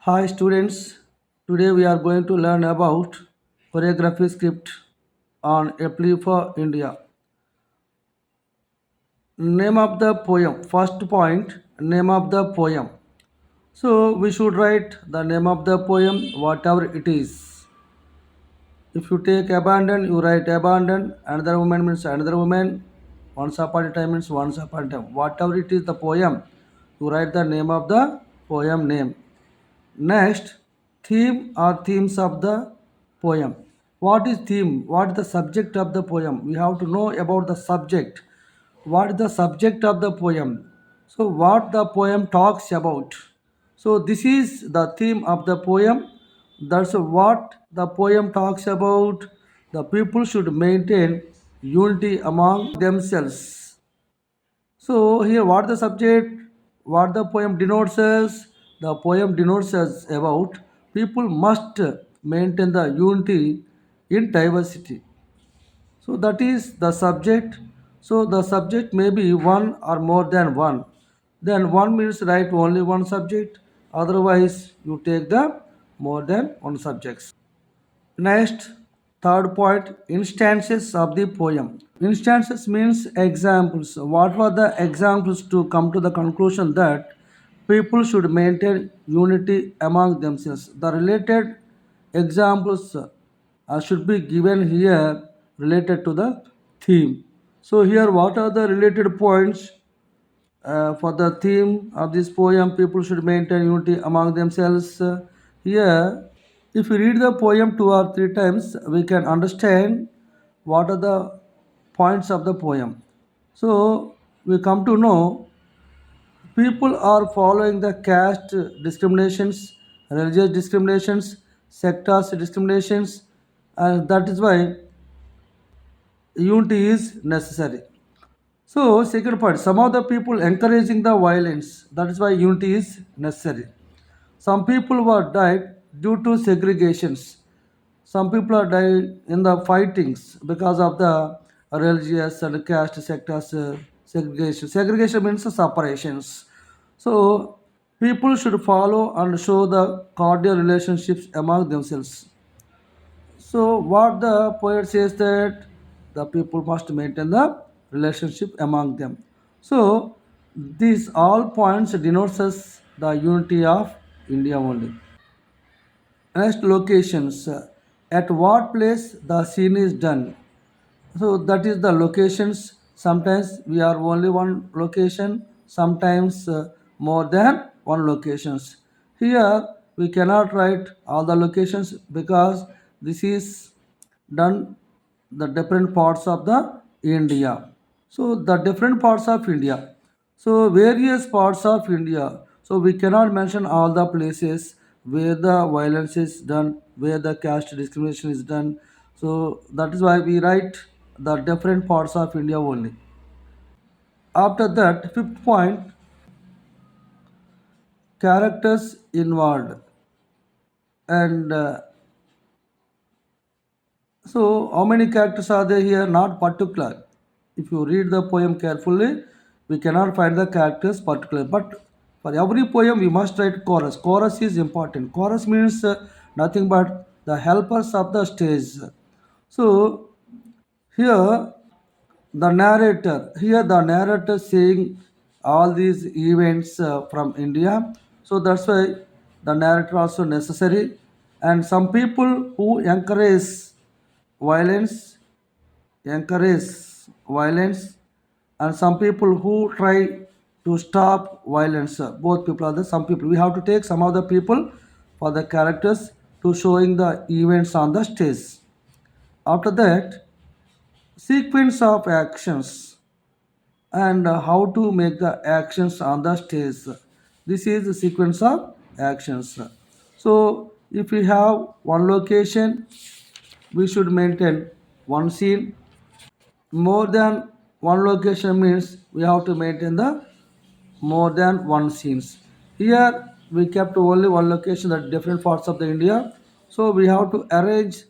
Hi students, today we are going to learn about choreography script on a plea for India. Name of the poem. First point, name of the poem. So we should write the name of the poem, whatever it is. If you take abandon, you write abandon. Another woman means another woman. Once upon a time means once upon a time. Whatever it is, the poem, you write the name of the poem name. Next, theme or themes of the poem. What is theme? What is the subject of the poem? We have to know about the subject. What is the subject of the poem? So, what the poem talks about? So, this is the theme of the poem. That's what the poem talks about. The people should maintain unity among themselves. So here what the subject, what the poem denotes us, the poem denotes us about people must maintain the unity in diversity. So that is the subject. So the subject may be one or more than one. Then one means write only one subject. Otherwise you take the more than one subjects. Next, third point, instances of the poem. Instances means examples. What were the examples to come to the conclusion that people should maintain unity among themselves? The related examples should be given here related to the theme. So, here, what are the related points for the theme of this poem? People should maintain unity among themselves. Here, if we read the poem two or three times, we can understand what are the points of the poem. So, we come to know people are following the caste discriminations, religious discriminations, sectors discriminations, and that is why unity is necessary. So, second point, some of the people encouraging the violence, that is why unity is necessary. Some people were died due to segregations. Some people are died in the fightings because of the religious and caste sectors segregation. Segregation means separations. So, people should follow and show the cordial relationships among themselves. So, what the poet says that the people must maintain the relationship among them. So, these all points denotes us the unity of India only. Next, locations. At what place the scene is done. So that is the locations. Sometimes we are only one location, sometimes more than one locations. Here we cannot write all the locations because this is done the different parts of the India. So the different parts of India. So various parts of India. So we cannot mention all the places where the violence is done, where the caste discrimination is done. So that is why we write the different parts of India only. After that, fifth point, characters involved. And so, how many characters are there here? Not particular. If you read the poem carefully, we cannot find the characters particular. But for every poem, we must write chorus. Chorus is important. Chorus means nothing but the helpers of the stage. So, here the narrator saying all these events from India. So that's why the narrator also necessary. And some people who violence encourage violence, and some people who try to stop violence. Both people are there. Some people we have to take some of the people for the characters to showing the events on the stage. After that, sequence of actions and how to make the actions on the stage. This is the sequence of actions. So if we have one location, we should maintain one scene. More than one location means we have to maintain the more than one scenes. Here we kept only one location at different parts of the India. So we have to arrange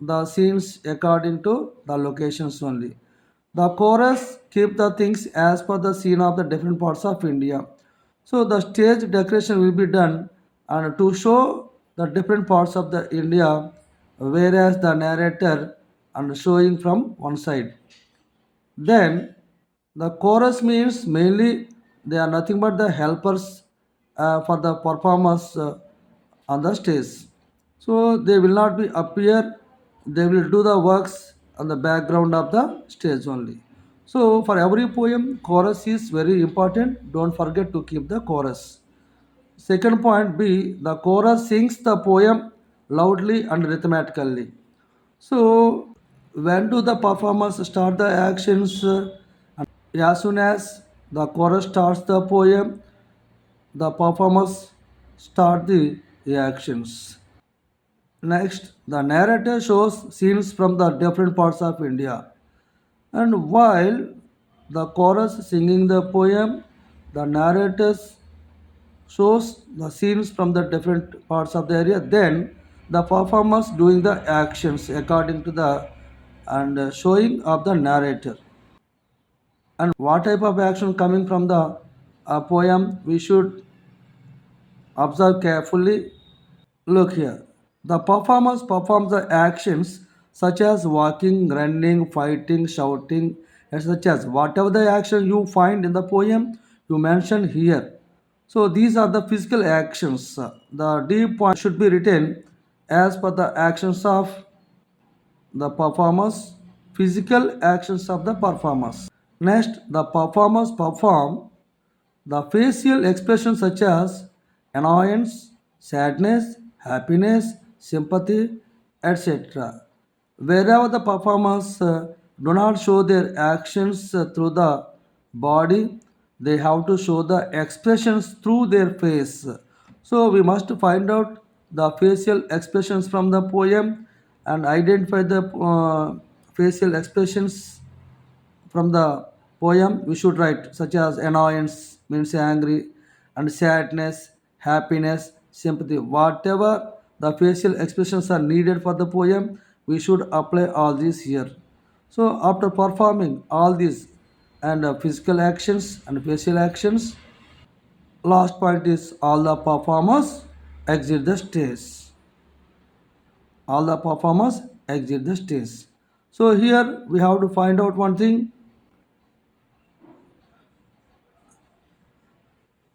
the scenes according to the locations only. The chorus keep the things as per the scene of the different parts of India. So the stage decoration will be done and to show the different parts of the India, whereas the narrator and showing from one side. Then the chorus means mainly they are nothing but the helpers for the performers on the stage. So they will not be appear, they will do the works on the background of the stage only. So for every poem, chorus is very important. Don't forget to keep the chorus. Second point B, the chorus sings the poem loudly and rhythmically. So when do the performers start the actions? As soon as the chorus starts the poem, the performers start the actions. Next, the narrator shows scenes from the different parts of India. And while the chorus singing the poem, the narrators shows the scenes from the different parts of the area. Then the performers doing the actions according to the and showing of the narrator. And what type of action coming from the poem we should observe carefully. Look here. The performers perform the actions such as walking, running, fighting, shouting, and such as whatever the action you find in the poem you mention here. So these are the physical actions. The deep point should be written as per the actions of the performers, physical actions of the performers. Next, the performers perform the facial expressions such as annoyance, sadness, happiness, sympathy, etc. Wherever the performers do not show their actions through the body, they have to show the expressions through their face. So we must find out the facial expressions from the poem and identify the facial expressions from the poem we should write such as annoyance means angry and sadness, happiness, sympathy, whatever the facial expressions are needed for the poem we should apply all these here. So after performing all these and physical actions and facial actions, last point is all the performers exit the stage. All the performers exit the stage. So here we have to find out one thing.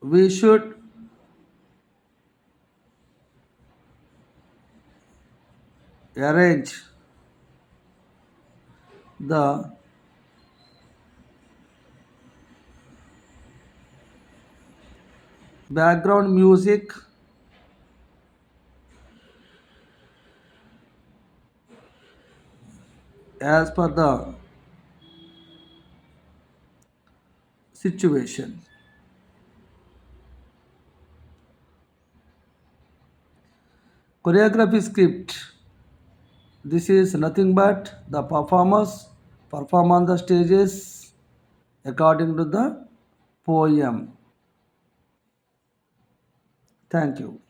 We should arrange the background music as per the situation. Choreography script. This is nothing but the performers perform on the stages according to the poem. Thank you.